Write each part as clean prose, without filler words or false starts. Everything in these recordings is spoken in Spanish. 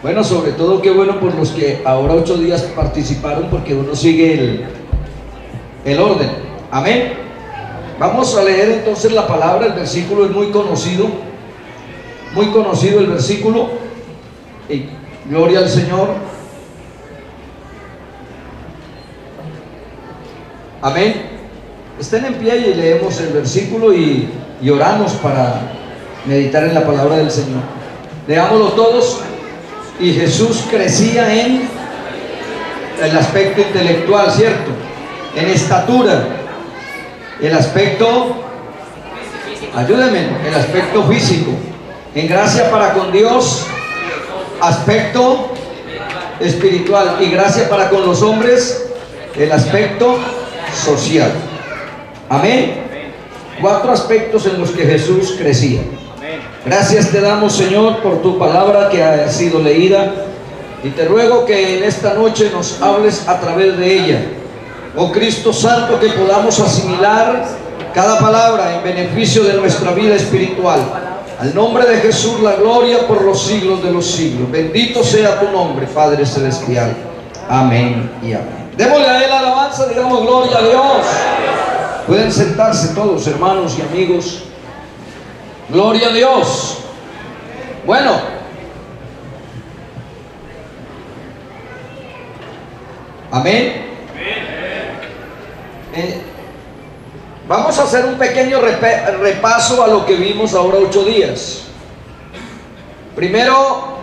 Bueno, sobre todo qué bueno por los que ahora 8 días participaron, porque uno sigue el orden. Amén. Vamos a leer entonces la palabra. El versículo es muy conocido el versículo. Y gloria al Señor. Amén. Estén en pie y leemos el versículo y oramos para meditar en la palabra del Señor. Leámoslo todos. Y Jesús crecía en el aspecto intelectual, ¿cierto? En estatura, el aspecto, ayúdenme, el aspecto físico, en gracia para con Dios, aspecto espiritual, y gracia para con los hombres, el aspecto social. Amén. 4 aspectos en los que Jesús crecía. Gracias te damos, Señor, por tu palabra que ha sido leída, y te ruego que en esta noche nos hables a través de ella. Oh Cristo Santo, que podamos asimilar cada palabra en beneficio de nuestra vida espiritual. Al nombre de Jesús, la gloria por los siglos de los siglos. Bendito sea tu nombre, Padre Celestial. Amén y amén. Démosle a Él alabanza, digamos gloria a Dios. Pueden sentarse todos, hermanos y amigos. Gloria a Dios. Bueno, amén. Vamos a hacer un pequeño repaso a lo que vimos ahora 8 días. Primero,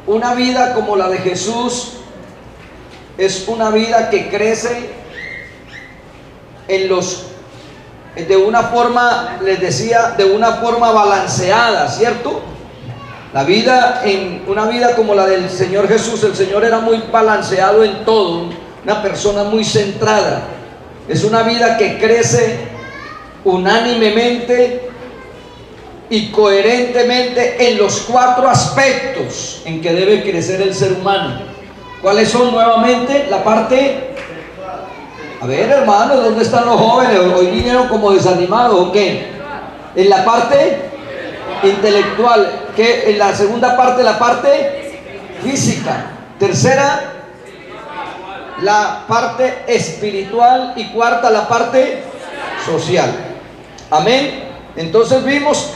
una vida como la de Jesús es una vida que crece de una forma, les decía, de una forma balanceada, ¿cierto? Una vida como la del Señor Jesús. El Señor era muy balanceado en todo, una persona muy centrada. Es una vida que crece unánimemente y coherentemente en los 4 aspectos en que debe crecer el ser humano. ¿Cuáles son nuevamente? La parte... A ver, hermanos, ¿dónde están los jóvenes? Hoy vinieron como desanimados, ¿o qué? En la parte intelectual. ¿Qué? En la segunda parte, la parte física. Tercera, la parte espiritual. Y cuarta, la parte social. Amén. Entonces vimos,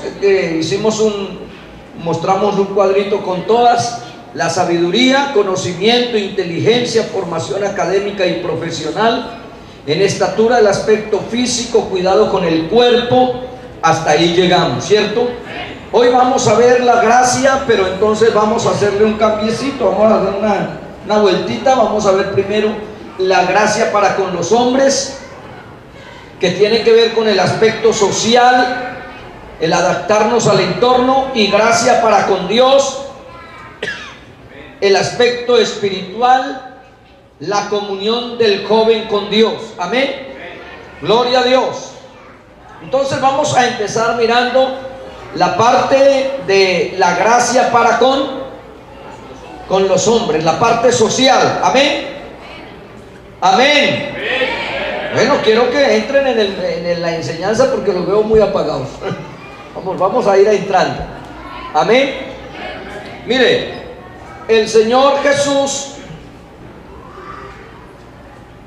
mostramos un cuadrito con todas: la sabiduría, conocimiento, inteligencia, formación académica y profesional, en estatura, el aspecto físico, cuidado con el cuerpo. Hasta ahí llegamos, ¿cierto? Hoy vamos a ver la gracia, pero entonces vamos a hacerle un cambiecito, vamos a dar una vueltita. Vamos a ver primero la gracia para con los hombres, que tiene que ver con el aspecto social, el adaptarnos al entorno, y gracia para con Dios, el aspecto espiritual, la comunión del joven con Dios. Amén. Gloria a Dios. Entonces vamos a empezar mirando la parte de la gracia para con los hombres, la parte social. Amén. Amén. Bueno, quiero que entren en la enseñanza porque los veo muy apagados. Vamos a ir entrando. Amén. Mire, el Señor Jesús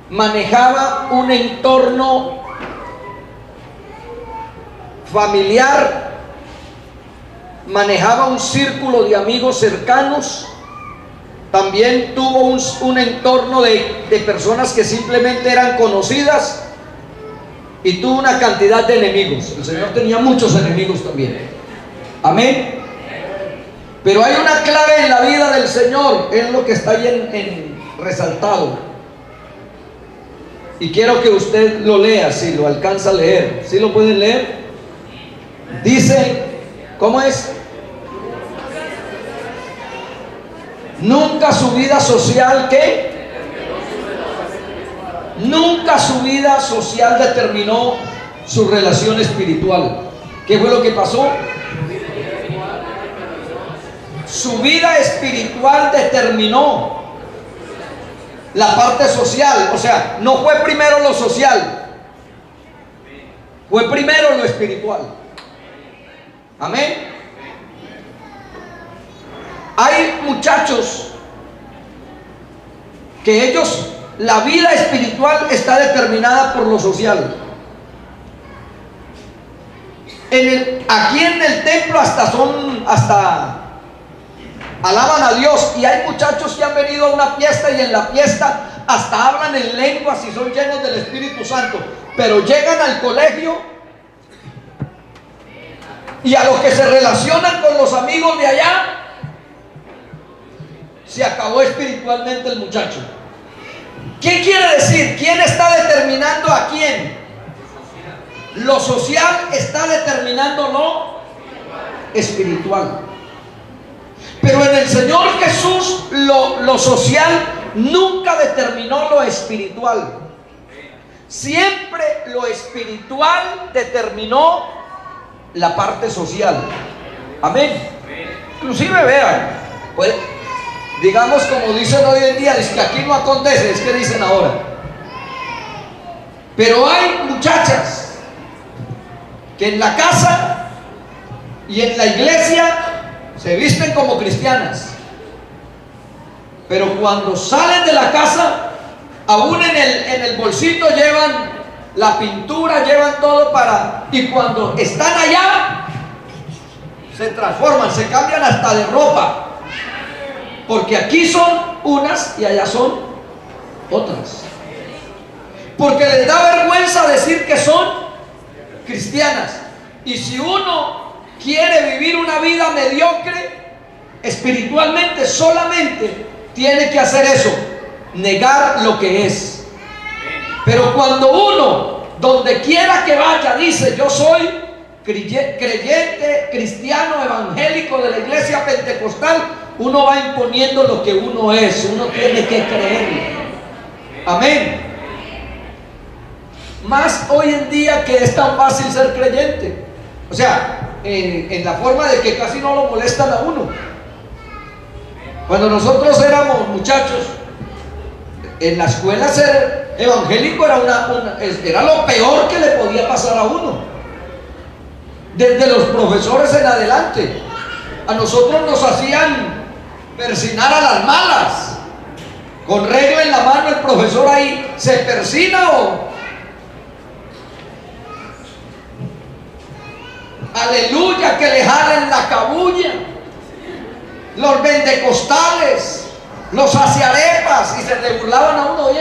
manejaba un entorno familiar, manejaba un círculo de amigos cercanos, también tuvo un entorno de personas que simplemente eran conocidas, y tuvo una cantidad de enemigos. El Señor tenía muchos enemigos también. Amén. Pero hay una clave en la vida del Señor, es lo que está ahí resaltado. Y quiero que usted lo lea, si lo alcanza a leer. ¿Sí lo pueden leer? Dice, ¿cómo es? Nunca su vida social, ¿qué? Nunca su vida social determinó su relación espiritual. ¿Qué fue lo que pasó? Su vida espiritual determinó la parte social. O sea, no fue primero lo social, fue primero lo espiritual. Amén. Hay muchachos que ellos, la vida espiritual está determinada por lo social. Aquí en el templo hasta alaban a Dios, y hay muchachos que han venido a una fiesta y en la fiesta hasta hablan en lenguas y son llenos del Espíritu Santo, pero llegan al colegio y a lo que se relacionan con los amigos de allá, se acabó espiritualmente el muchacho. ¿Qué quiere decir? ¿Quién está determinando a quién? Lo social está determinando lo espiritual. Pero en el Señor Jesús lo social nunca determinó lo espiritual. Siempre lo espiritual determinó la parte social. Amén. Inclusive vean, pues, digamos como dicen hoy en día, es que aquí no acontece, es que dicen ahora. Pero hay muchachas que en la casa y en la iglesia se visten como cristianas, pero cuando salen de la casa, aún en el bolsito llevan la pintura, llevan todo y cuando están allá, se transforman, se cambian hasta de ropa, porque aquí son unas y allá son otras, porque les da vergüenza decir que son cristianas. Y si uno quiere vivir una vida mediocre espiritualmente, solamente tiene que hacer eso, negar lo que es. Pero cuando uno, donde quiera que vaya, dice: yo soy creyente, cristiano, evangélico de la iglesia pentecostal, uno va imponiendo lo que uno es. Uno tiene que creerlo. Amén. Más hoy en día que es tan fácil ser creyente. O sea, en la forma de que casi no lo molestan a uno. Cuando nosotros éramos muchachos, en la escuela ser evangélico era lo peor que le podía pasar a uno. Desde los profesores en adelante, a nosotros nos hacían persinar a las malas. Con regla en la mano, el profesor ahí se persina o aleluya, que le jalen la cabulla. Los vendecostales, los aciarepas, y se le burlaban a uno. Hoy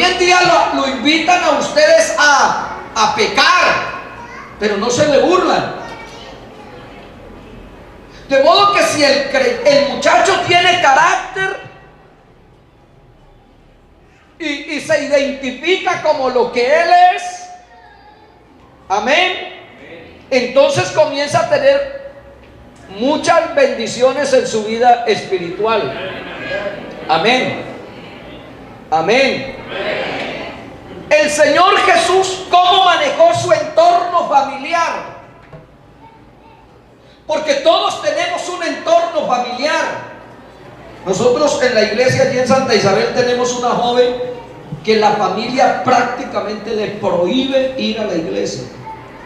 en día lo invitan a ustedes a pecar, pero no se le burlan. De modo que si el muchacho tiene carácter y se identifica como lo que él es, amén, entonces comienza a tener muchas bendiciones en su vida espiritual. Amén. Amén. El Señor Jesús, ¿cómo manejó su entorno familiar? Porque todos tenemos un entorno familiar. Nosotros en la iglesia allí en Santa Isabel tenemos una joven que la familia prácticamente le prohíbe ir a la iglesia.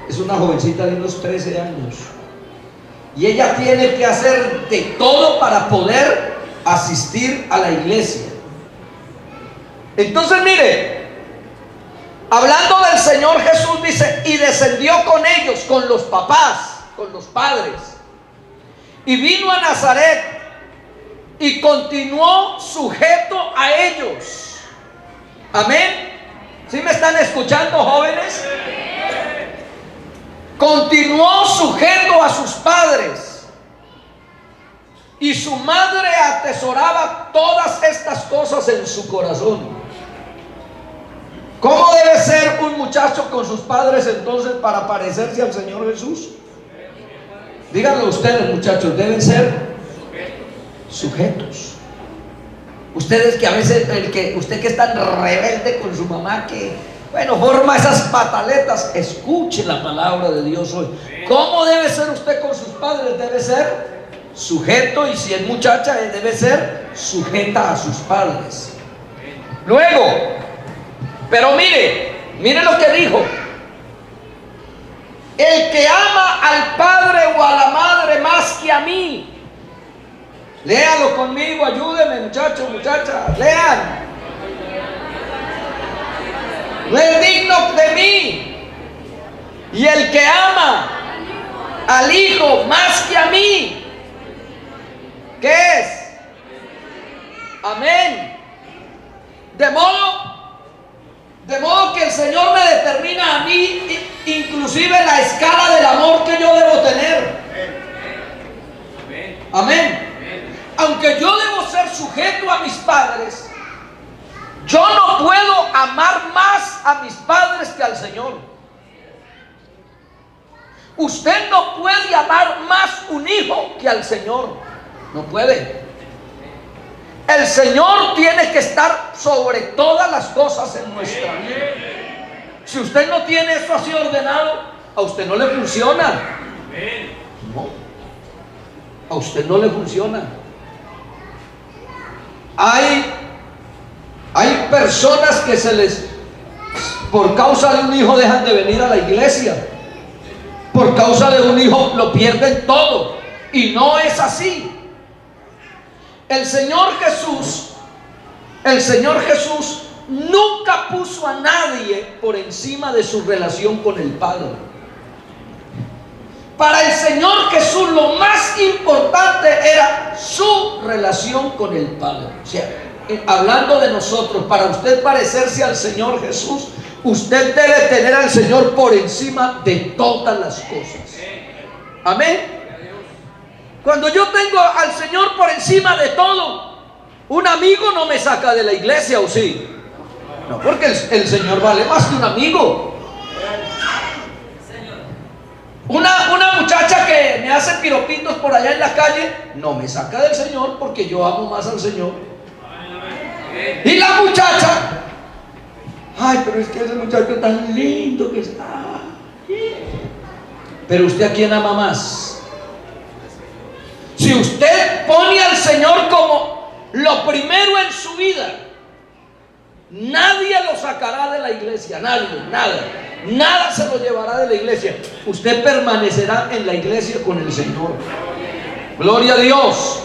Es una jovencita de unos 13 años. Y ella tiene que hacer de todo para poder asistir a la iglesia. Entonces mire, hablando del Señor Jesús, dice: y descendió con ellos, con los papás, con los padres, y vino a Nazaret y continuó sujeto a ellos. Amén. ¿Sí me están escuchando, jóvenes? Continuó sujeto a sus padres, y su madre atesoraba todas estas cosas en su corazón. ¿Cómo debe ser un muchacho con sus padres entonces para parecerse al Señor Jesús? Díganlo ustedes, muchachos, deben ser sujetos. Ustedes que a veces, usted que es tan rebelde con su mamá, que bueno, forma esas pataletas, escuche la palabra de Dios hoy. ¿Cómo debe ser usted con sus padres? Debe ser sujeto, y si es muchacha, debe ser sujeta a sus padres. Luego, pero mire lo que dijo: el que ama al padre o a la madre más que a mí, Léalo conmigo, ayúdenme, muchachos, muchachas, lean. No es digno de mí. Y el que ama al Hijo más que a mí, ¿qué es? Amén. De modo que el Señor me determina a mí, inclusive la escala del amor que yo debo tener. Amén. Aunque yo debo ser sujeto a mis padres, yo no puedo amar más a mis padres que al Señor. Usted no puede amar más un hijo que al Señor. No puede. El Señor tiene que estar sobre todas las cosas en nuestra vida. Si usted no tiene eso así ordenado, a usted no le funciona. No. A usted no le funciona. Hay personas que por causa de un hijo dejan de venir a la iglesia. Por causa de un hijo lo pierden todo. Y no es así. El Señor Jesús nunca puso a nadie por encima de su relación con el Padre. Para el Señor Jesús lo más importante era su relación con el Padre. O sea, hablando de nosotros, para usted parecerse al Señor Jesús, usted debe tener al Señor por encima de todas las cosas. Amén. Cuando yo tengo al Señor por encima de todo, un amigo no me saca de la iglesia, ¿o sí? No, porque el Señor vale más que un amigo. Una muchacha que me hace piropitos por allá en la calle no me saca del Señor, porque yo amo más al Señor. Y la muchacha, ay, pero es que ese muchacho tan lindo que está. Pero usted, ¿a quién ama más? Si usted pone al Señor como lo primero en su vida, nadie lo sacará de la iglesia, nada se lo llevará de la iglesia. Usted permanecerá en la iglesia con el Señor. Gloria a Dios.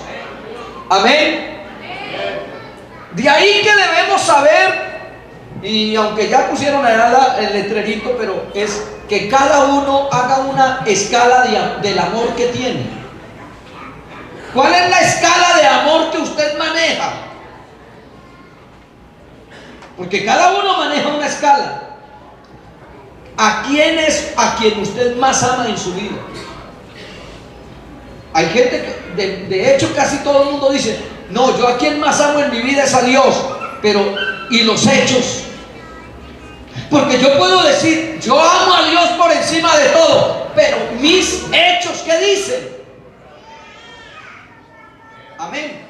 Amén. De ahí que debemos saber, y aunque ya pusieron allá el letrerito, pero es que cada uno haga una escala del amor que tiene. ¿Cuál es la escala de amor que usted maneja? Porque cada uno maneja una escala. ¿A quién es a quien usted más ama en su vida? Hay gente que, de hecho, casi todo el mundo dice: no, yo a quien más amo en mi vida es a Dios. Pero, ¿y los hechos? Porque yo puedo decir, yo amo a Dios por encima de todo, pero mis hechos, ¿qué dicen? Amén.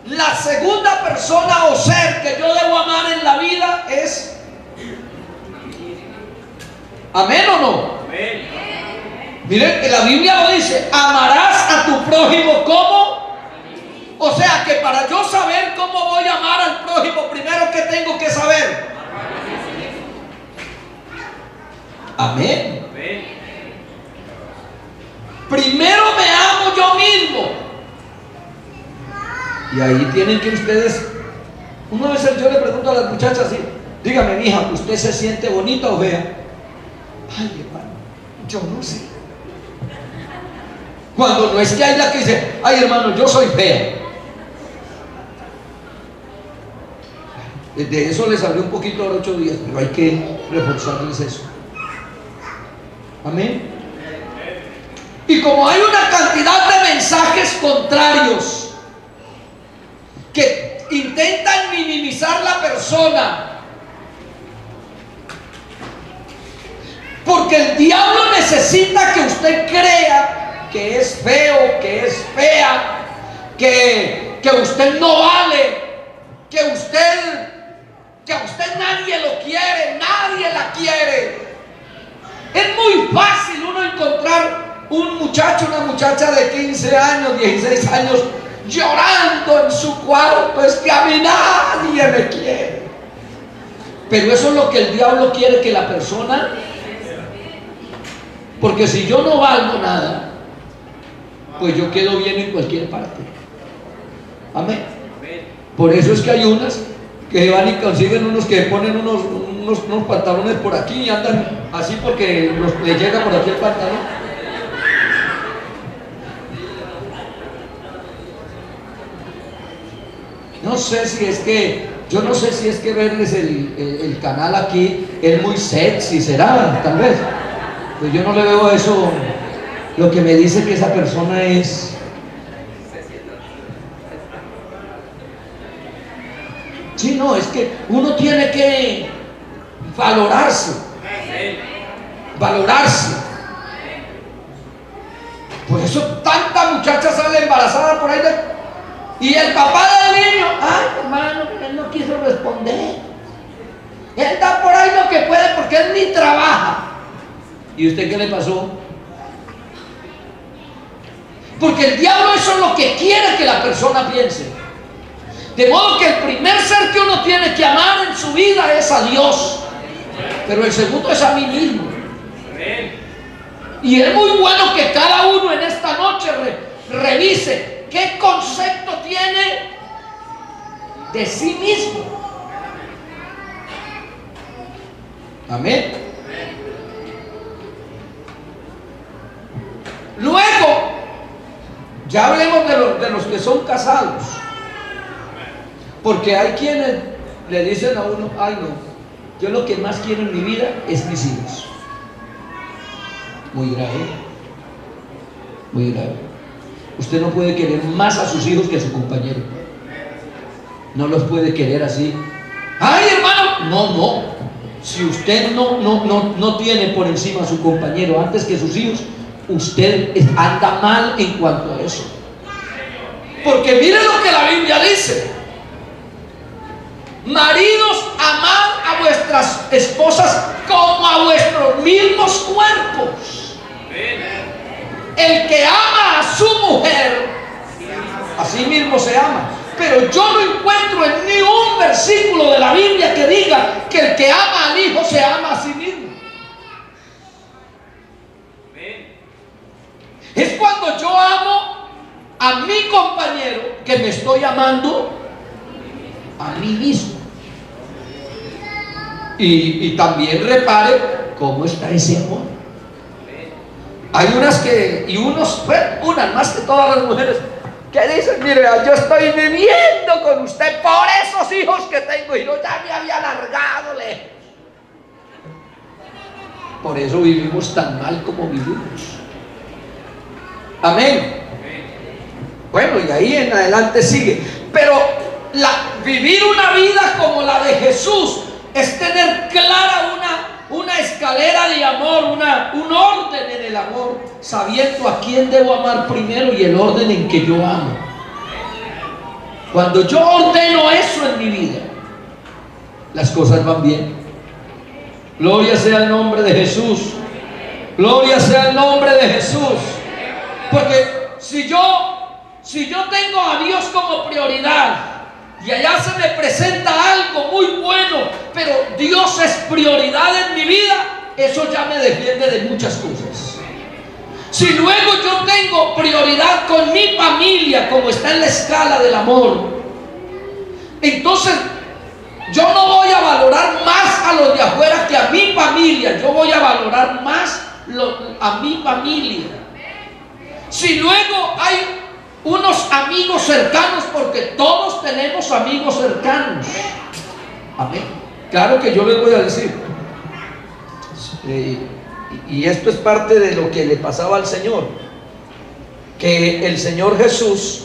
La segunda persona o ser que yo debo amar en la vida es, ¿amén o no? Amén. Miren que la Biblia lo dice: amarás a tu prójimo como. O sea que para yo saber cómo voy a amar al prójimo, primero que tengo que saber. Amén. Primero me amo yo mismo. Y ahí tienen que ustedes, una vez yo le pregunto a las muchachas así: dígame, mija, ¿usted se siente bonita o fea? Ay, hermano, yo no sé. Cuando no es que hay la que dice: ay, hermano, yo soy fea. De eso les hablé un poquito ahora 8 días, pero hay que reforzarles eso. Amén. Y como hay una cantidad de mensajes contrarios que intentan minimizar la persona, porque el diablo necesita que usted crea que es feo, que es fea, que usted no vale, que a usted nadie lo quiere, nadie la quiere. Es muy fácil uno encontrar un muchacho, una muchacha de 15 años, 16 años, llorando en su cuarto: es que a mí nadie me quiere. Pero eso es lo que el diablo quiere que la persona, porque si yo no valgo nada, pues yo quedo bien en cualquier parte. Amén. Por eso es que hay unas que van y consiguen unos que ponen unos pantalones por aquí y andan así porque les llega por aquí el pantalón. No sé si es que, yo no sé si es que verles el canal aquí es muy sexy, será, tal vez. Pues yo no le veo eso. Lo que me dice que esa persona es... Sí, no, es que uno tiene que valorarse. Valorarse. Por eso tanta muchacha sale embarazada por ahí y el papá del niño, ay hermano, él no quiso responder. Él da por ahí lo que puede porque él ni trabaja. ¿Y usted qué le pasó? Porque el diablo eso es lo que quiere que la persona piense. De modo que el primer ser que uno tiene que amar en su vida es a Dios, pero el segundo es a mí mismo. Y es muy bueno que cada uno en esta noche revise qué concepto tiene de sí mismo. Amén. Luego, ya hablemos de los que son casados. Porque hay quienes le dicen a uno, ay no, yo lo que más quiero en mi vida es mis hijos. Muy grave, muy grave. Usted no puede querer más a sus hijos que a su compañero. No los puede querer así. Ay hermano, no. Si usted no tiene por encima a su compañero antes que sus hijos, usted anda mal en cuanto a eso. Porque mire lo que la Biblia dice: maridos, amad a vuestras esposas como a vuestros mismos cuerpos. El que ama a su mujer, a sí mismo se ama. Pero yo no encuentro en ni un versículo de la Biblia que diga que el que ama al hijo se ama a sí mismo. Es cuando yo amo a mi compañero que me estoy amando a mí mismo. Y también repare cómo está ese amor. Hay unas que, y unos, unas más que todas las mujeres, que dicen, mire, yo estoy viviendo con usted por esos hijos que tengo y yo ya me había largado lejos. Por eso vivimos tan mal como vivimos. Amén. Bueno, y ahí en adelante sigue. Pero vivir una vida como la de Jesús es tener clara una escalera de amor, un orden en el amor, sabiendo a quién debo amar primero y el orden en que yo amo. Cuando yo ordeno eso en mi vida, las cosas van bien. Gloria sea el nombre de Jesús. Gloria sea el nombre de Jesús. Porque si yo tengo a Dios como prioridad y allá se me presenta algo muy bueno, pero Dios es prioridad en mi vida, eso ya me defiende de muchas cosas. Si luego yo tengo prioridad con mi familia, como está en la escala del amor, entonces yo no voy a valorar más a los de afuera que a mi familia. Yo voy a valorar más a mi familia. Si luego hay unos amigos cercanos, porque todos tenemos amigos cercanos. Amén. Claro que yo les voy a decir, y esto es parte de lo que le pasaba al Señor, que el Señor Jesús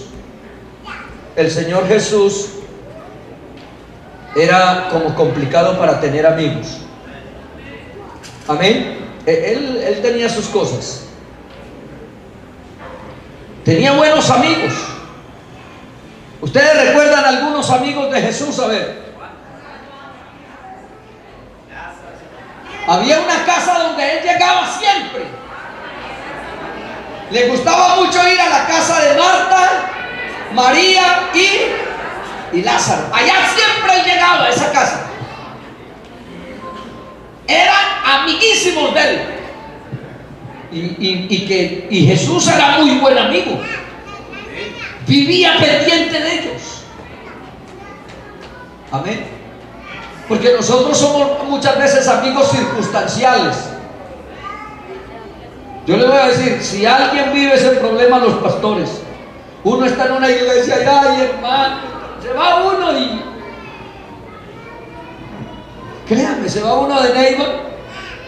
era como complicado para tener amigos. Amén. Él tenía sus cosas. Tenía buenos amigos. ¿Ustedes recuerdan algunos amigos de Jesús? A ver. Había una casa donde él llegaba siempre. Le gustaba mucho ir a la casa de Marta, María y Lázaro. Allá siempre él llegaba a esa casa. Eran amiguísimos de él. y Jesús era muy buen amigo, vivía pendiente de ellos. Amén. Porque nosotros somos muchas veces amigos circunstanciales. Yo les voy a decir, si alguien vive ese problema, los pastores, uno está en una iglesia y ay, hermano, se va uno y créanme, se va uno de Neiva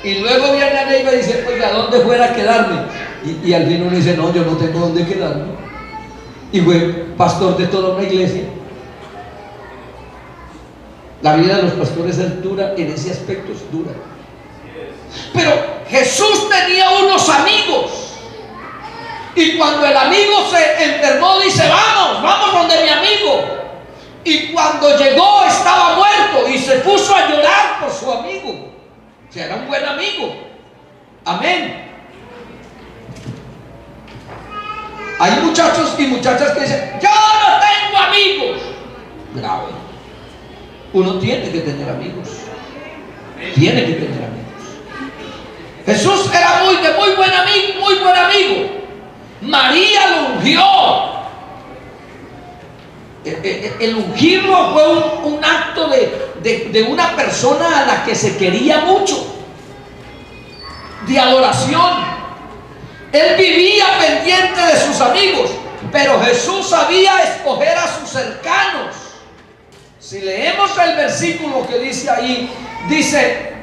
y luego viene a Neiva y dice, oiga, ¿dónde fuera a quedarme? Y al fin uno dice, no, yo no tengo dónde quedarme. Y fue pastor de toda una iglesia. La vida de los pastores es dura, en ese aspecto es dura. Pero Jesús tenía unos amigos. Y cuando el amigo se enfermó, dice, vamos donde mi amigo. Y cuando llegó estaba muerto y se puso a llorar por su amigo. O sea, era un buen amigo. Amén. Hay muchachos y muchachas que dicen, yo no tengo amigos. Grave. Uno tiene que tener amigos. Tiene que tener amigos. Jesús era muy buen amigo. María lo ungió. El ungirlo fue un acto de una persona a la que se quería mucho, de adoración. Él vivía pendiente de sus amigos, pero Jesús sabía escoger a sus cercanos. Si leemos el versículo que dice ahí, dice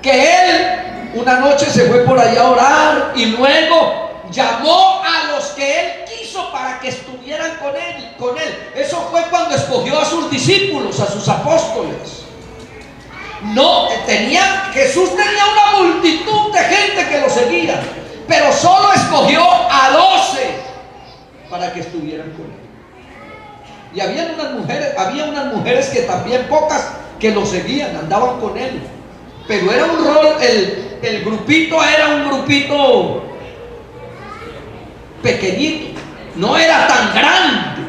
que él una noche se fue por allá a orar y luego llamó a los que él quiso para que estuvieran con él. Eso fue cuando escogió a sus discípulos, a sus apóstoles. Jesús tenía una multitud de gente que lo seguía, pero solo escogió a 12 para que estuvieran con él. Y había unas mujeres que también, pocas, que lo seguían, andaban con él. Pero era un rol, el grupito era un grupito pequeñito, no era tan grande.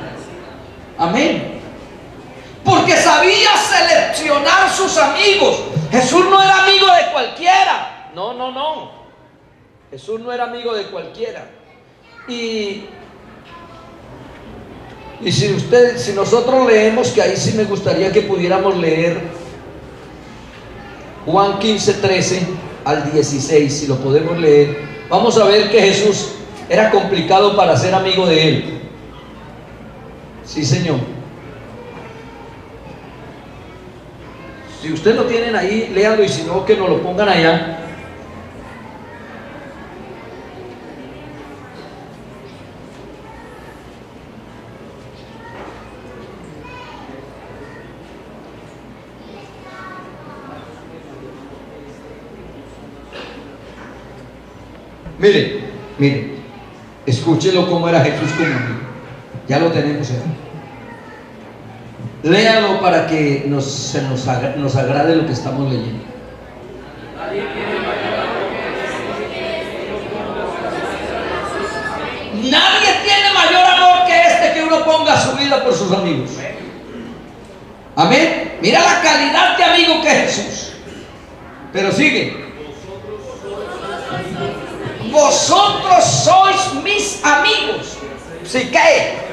Amén. Porque sabía seleccionar sus amigos. Jesús no era amigo de cualquiera. No. Jesús no era amigo de cualquiera. Y si nosotros leemos, que ahí sí me gustaría que pudiéramos leer Juan 15, 13 al 16, si lo podemos leer, vamos a ver que Jesús era complicado para ser amigo de él. Sí, Señor. Si ustedes lo tienen ahí, léanlo, y si no, que nos lo pongan allá. Miren, escúchenlo cómo era Jesús como amigo. Ya lo tenemos ahí. Léalo para que nos agrade lo que estamos leyendo. Nadie tiene mayor amor que este, que uno ponga su vida por sus amigos. Amén. Mira la calidad de amigo que es Jesús. Pero sigue. Vosotros sois mis amigos. ¿Sí qué?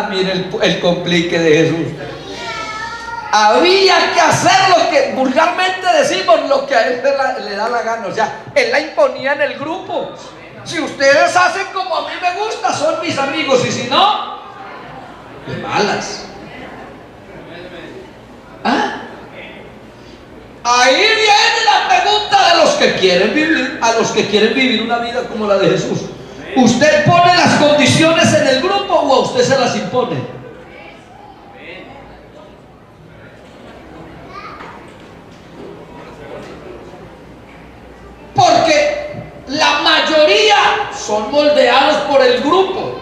Mire el complique de Jesús. Había que hacer lo que vulgarmente decimos, lo que a él le da la gana. O sea, él la imponía en el grupo. Si ustedes hacen como a mí me gusta, son mis amigos. Y si no, de malas. Ahí viene la pregunta de los que quieren vivir, a los que quieren vivir una vida como la de Jesús. ¿Usted pone las condiciones en el grupo o a usted se las impone? Porque la mayoría son moldeados por el grupo.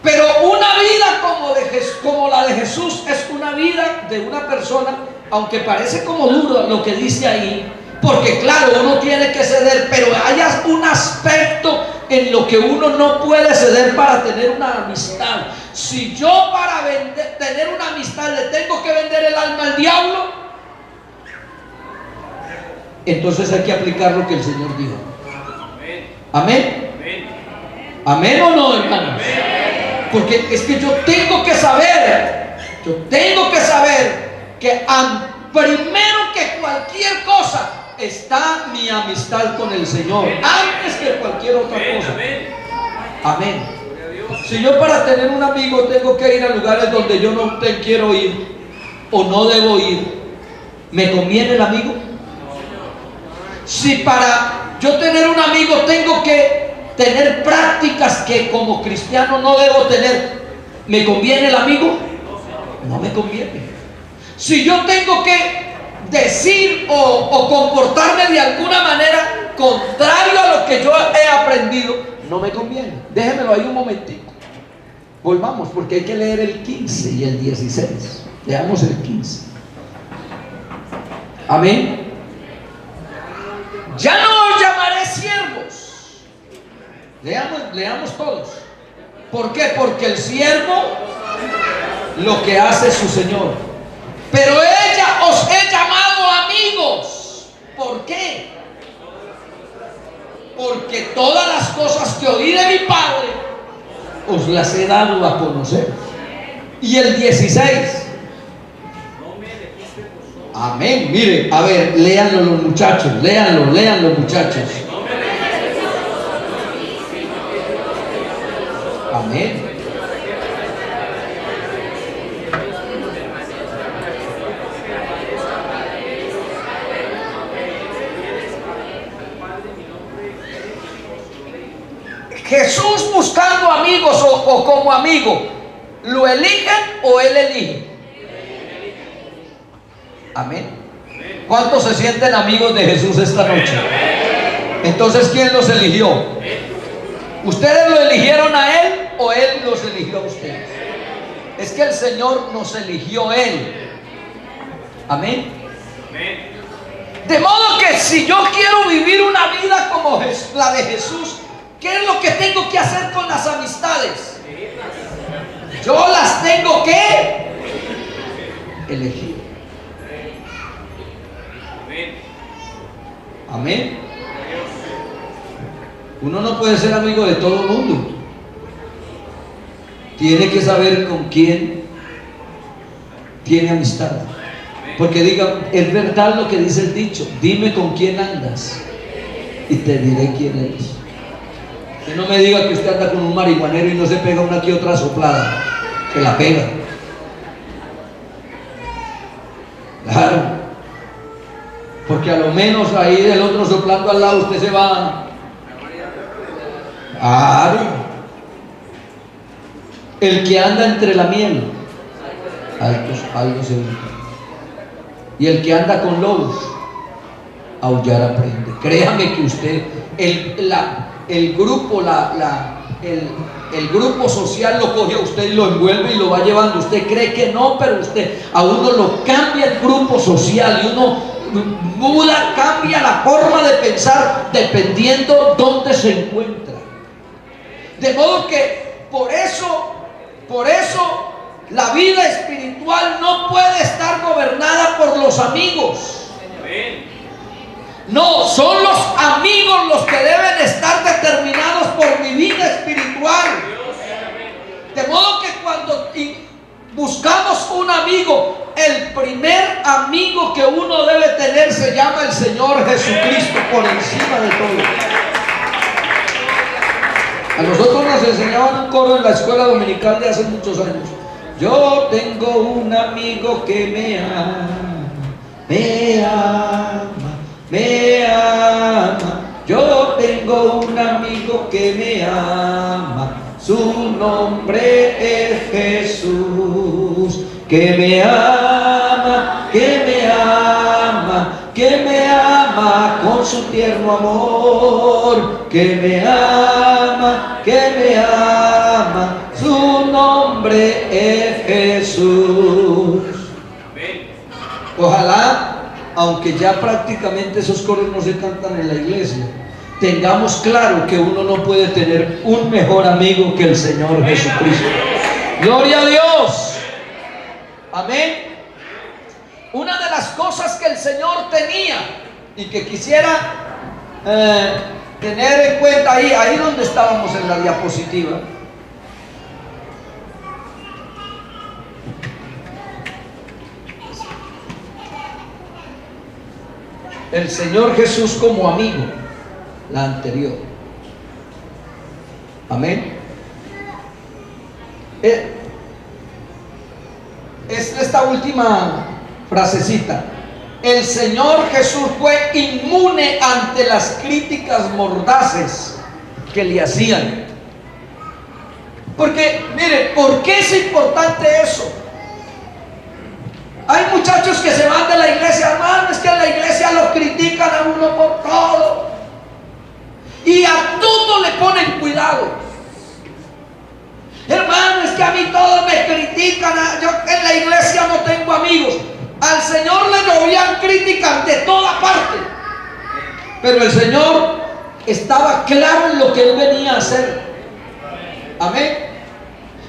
Pero una vida como la de Jesús es una vida de una persona, aunque parece como duro lo que dice ahí, porque claro, uno tiene que ceder, pero hay un aspecto en lo que uno no puede ceder para tener una amistad. Si yo para tener una amistad le tengo que vender el alma al diablo, entonces hay que aplicar lo que el Señor dijo. Amén. Amén o no, hermanos. Porque es que yo tengo que saber que primero que cualquier cosa está mi amistad con el Señor, antes que cualquier otra cosa. Amén. Si yo para tener un amigo tengo que ir a lugares donde yo no quiero ir o no debo ir, ¿me conviene el amigo? Si para yo tener un amigo tengo que tener prácticas que como cristiano no debo tener, ¿me conviene el amigo? No me conviene. Si yo tengo que decir o comportarme de alguna manera contrario a lo que yo he aprendido, no me conviene. Déjenmelo ahí un momentito. Volvamos, porque hay que leer el 15 y el 16. Leamos el 15. Amén. Ya no os llamaré siervos. Leamos todos. ¿Por qué? Porque el siervo lo que hace es su Señor. Pero os he llamado amigos. ¿Por qué? Porque todas las cosas que oí de mi Padre os las he dado a conocer. Y el 16. Amén. Miren, a ver, léanlo los muchachos. Léanlo muchachos. Amén. Jesús buscando amigos o como amigo, ¿lo eligen o Él elige? Amén. ¿Cuántos se sienten amigos de Jesús esta noche? Entonces, ¿quién los eligió? ¿Ustedes lo eligieron a Él o Él los eligió a ustedes? Es que el Señor nos eligió a Él. Amén. De modo que si yo quiero vivir una vida como la de Jesús, ¿qué es lo que tengo que hacer con las amistades? Yo las tengo que elegir. Amén. Uno no puede ser amigo de todo el mundo. Tiene que saber con quién tiene amistad. Porque diga, es verdad lo que dice el dicho: dime con quién andas y te diré quién eres. Que no me diga que usted anda con un marihuanero y no se pega una que otra soplada. Se la pega. Claro. Porque a lo menos ahí del otro soplando al lado usted se va. Claro. El que anda entre la miel, algo se usa. Y el que anda con lobos, aullar aprende. Créame que usted, el grupo social lo coge a usted y lo envuelve y lo va llevando. Usted cree que no, pero a uno lo cambia el grupo social y uno cambia la forma de pensar dependiendo dónde se encuentra. De modo que por eso la vida espiritual no puede estar gobernada por los amigos. No, son los amigos los que deben estar determinados por mi vida espiritual. De modo que cuando buscamos un amigo, el primer amigo que uno debe tener se llama el Señor Jesucristo por encima de todo. A nosotros nos enseñaban un coro en la escuela dominical de hace muchos años. Yo tengo un amigo que me ama, me ama, me ama. Yo tengo un amigo que me ama, su nombre es Jesús. Que me ama, que me ama, que me ama con su tierno amor. Que me ama, su nombre es Jesús. Ojalá, aunque ya prácticamente esos coros no se cantan en la iglesia, tengamos claro que uno no puede tener un mejor amigo que el Señor Jesucristo. Gloria a Dios. Amén. Una de las cosas que el Señor tenía y que quisiera tener en cuenta ahí donde estábamos en la diapositiva. El Señor Jesús como amigo, la anterior. Amén. Es esta última frasecita. El Señor Jesús fue inmune ante las críticas mordaces que le hacían. Porque, mire, ¿por qué es importante eso? Hay muchachos que se van de la iglesia, hermano, es que en la iglesia lo critican a uno por todo. Y a todo le ponen cuidado. Hermano, es que a mí todos me critican, yo en la iglesia no tengo amigos. Al Señor le llovían críticas de toda parte. Pero el Señor estaba claro en lo que Él venía a hacer. Amén.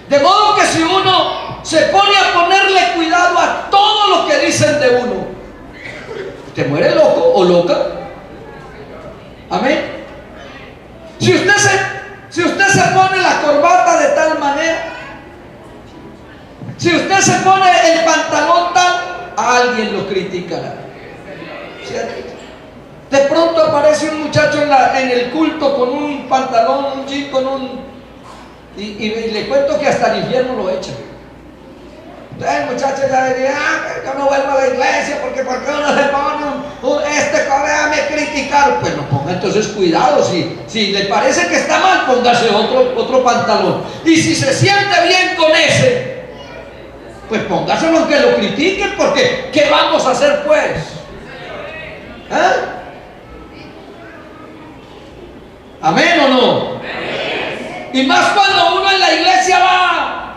De modo que si uno se pone a ponerle cuidado a todo lo que dicen de uno, te muere loco o loca. Amén. Si usted se pone la corbata de tal manera, si usted se pone el pantalón tal, alguien lo criticará. ¿Cierto? De pronto aparece un muchacho en el culto con un pantalón, un jean, y le cuento que hasta el infierno lo echa. El muchacho ya diría, yo no vuelvo a la iglesia porque uno se pone este colega me criticaron. Pues no ponga entonces cuidado, si le parece que está mal, póngase otro pantalón. Y si se siente bien con ese, pues póngaselo aunque lo critiquen, porque ¿qué vamos a hacer pues? ¿Amén o no? Amén. Y más cuando uno en la iglesia va,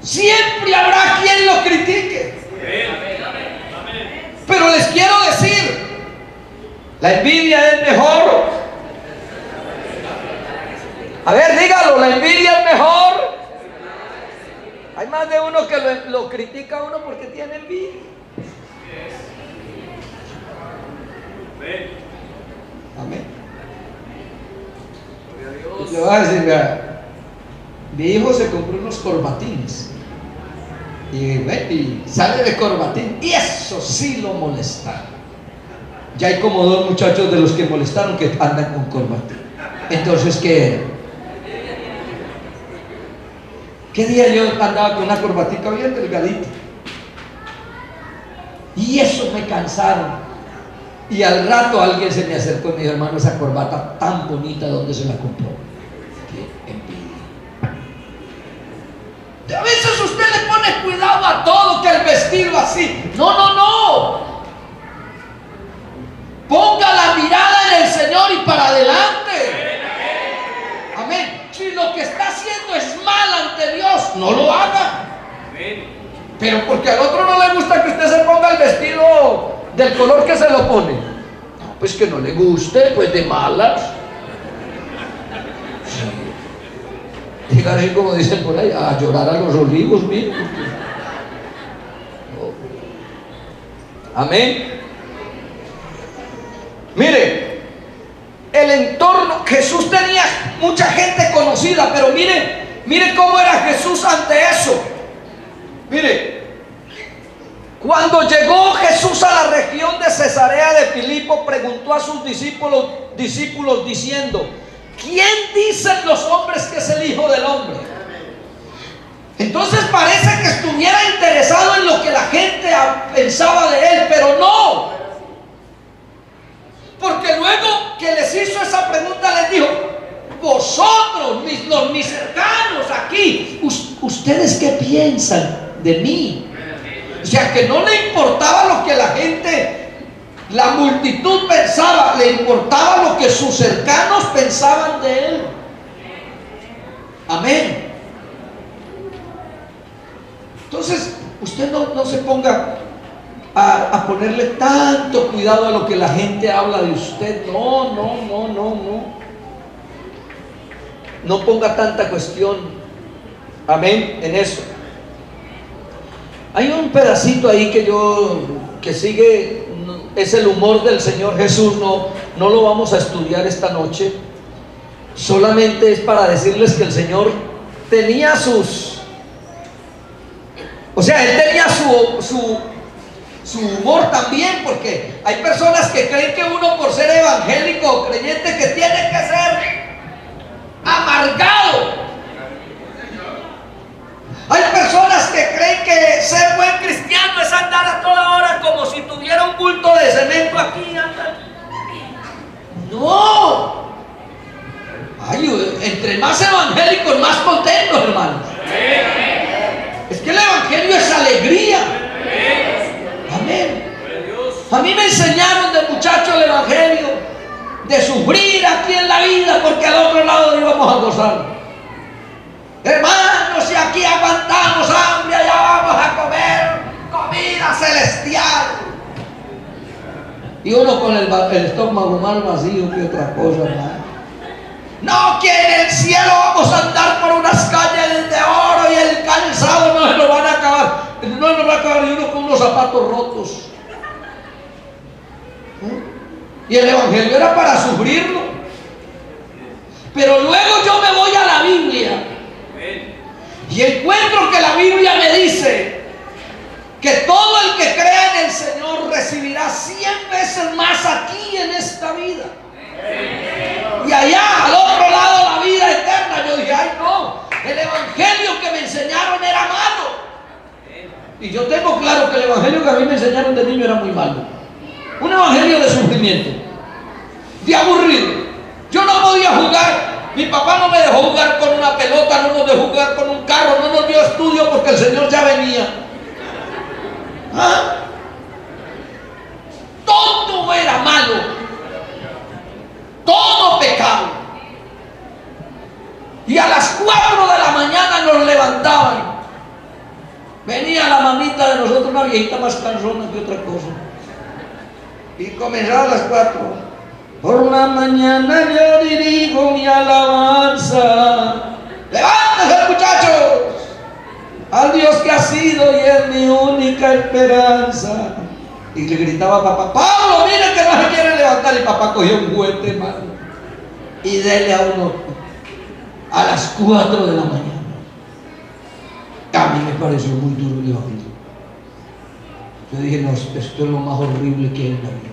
siempre habrá quien lo critique. Pero les quiero decir, la envidia es mejor. A ver, dígalo, la envidia es mejor. Hay más de uno que lo critica a uno porque tiene envidia. Amén. Le voy a decir, vea, mi hijo se compró unos corbatines y sale de corbatín, y eso sí lo molestaron. Ya hay como 2 muchachos de los que molestaron que andan con corbatín. Entonces, ¿qué era? ¿Qué día yo andaba con una corbatica bien delgadita? Y eso me cansaron. Y al rato alguien se me acercó y me dijo, hermano, esa corbata tan bonita, ¿dónde se la compró? Qué envidia. A veces usted le pone cuidado a todo, que el vestido así. No. Ponga la mirada en el Señor y para adelante. Amén. Si lo que está haciendo es mal ante Dios, no lo haga. Pero porque al otro no le gusta que usted se ponga el vestido del color que se lo pone, no, pues que no le guste, pues de malas. Sí. Llegar así como dicen por ahí, a llorar a los olivos, mire. No. Amén. Mire, el entorno, Jesús tenía mucha gente conocida, pero mire cómo era Jesús ante eso. Mire, cuando llegó Jesús a la región de Cesarea de Filipo, preguntó a sus discípulos diciendo, ¿quién dicen los hombres que es el Hijo del Hombre? Entonces parece que estuviera interesado en lo que la gente pensaba de él, pero no. Porque luego que les hizo esa pregunta les dijo, vosotros, mis cercanos aquí, ¿ustedes qué piensan de mí? O sea, que no le importaba lo que la gente, la multitud pensaba, le importaba lo que sus cercanos pensaban de él. Amén. Entonces, usted no se ponga a ponerle tanto cuidado a lo que la gente habla de usted. No. No ponga tanta cuestión. Amén, en eso. Hay un pedacito ahí que sigue, es el humor del Señor Jesús, no lo vamos a estudiar esta noche. Solamente es para decirles que el Señor tenía Él tenía su humor también, porque hay personas que creen que uno, por ser evangélico o creyente, que tiene que ser amargado. Hay personas que creen que ser buen cristiano es andar a toda hora como si tuviera un bulto de cemento aquí. No. Ay, entre más evangélicos, más contentos, hermanos. Es que el evangelio es alegría. Amén. A mí me enseñaron de muchacho el evangelio, de sufrir aquí en la vida, porque al otro lado íbamos a gozar. Hermanos, si aquí aguantamos hambre, allá vamos a comer comida celestial. Y uno con el estómago más vacío que otra cosa, hermano. No, que en el cielo vamos a andar por unas calles de oro y el calzado no se lo van a acabar. No nos va a acabar, y uno con unos zapatos rotos. Y el evangelio era para sufrirlo. Pero luego yo me voy a la Biblia y encuentro que la Biblia me dice que todo el que crea en el Señor recibirá 100 veces más aquí en esta vida. Y allá al otro lado la vida eterna. Yo dije, ay no, el evangelio que me enseñaron era malo. Y yo tengo claro que el evangelio que a mí me enseñaron de niño era muy malo. Un evangelio de sufrimiento, de aburrido. Yo no podía jugar. Mi papá no me dejó jugar con una pelota, no nos dejó jugar con un carro, no nos dio estudio porque el Señor ya venía. ¿Ah? Todo era malo, todo pecado. Y a las 4 de la mañana nos levantaban. Venía la mamita de nosotros, una viejita más cansona que otra cosa, y comenzaba a las 4. Por la mañana yo dirijo mi alabanza. ¡Levántense, muchachos! Al Dios que ha sido y es mi única esperanza. Y le gritaba a papá, Pablo, mire que no se quiere levantar. Y papá cogió un juguete, hermano, y dele a uno a las 4 de la mañana. A mí me pareció muy duro el evangelio. Yo dije, no, esto es lo más horrible que hay en la vida.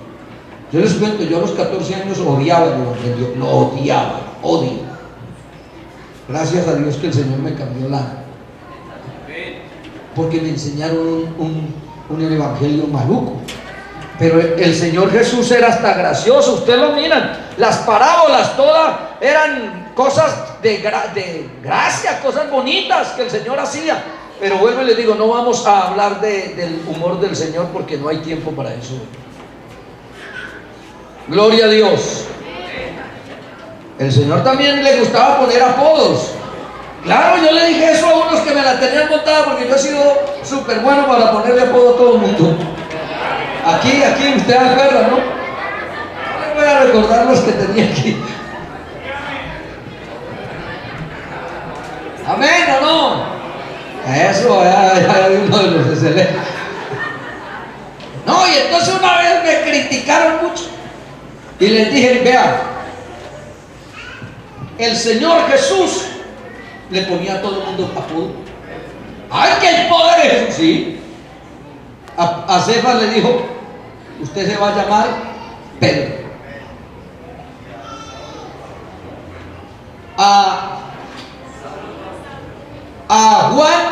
Yo les cuento, yo a los 14 años odiaba el evangelio, lo odiaba, odio. Gracias a Dios que el Señor me cambió porque me enseñaron un evangelio maluco. Pero el Señor Jesús era hasta gracioso. Ustedes lo miran, las parábolas todas eran cosas de gracia, cosas bonitas que el Señor hacía. Pero vuelvo y les digo, no vamos a hablar del humor del Señor porque no hay tiempo para eso. Gloria a Dios. El Señor también le gustaba poner apodos. Claro, yo le dije eso a unos que me la tenían montada, porque yo he sido súper bueno para ponerle apodo a todo el mundo. Aquí, usted acuerda, ¿no? No les voy a recordar los que tenía aquí. Amén, ¿o no? Eso, ya uno de los excelentes. No, y entonces una vez me criticaron mucho. Y les dije, vea, el Señor Jesús le ponía a todo el mundo apodo. ¡Ay, que el poder es Jesús! Sí. A Cefas le dijo, usted se va a llamar Pedro. A Juan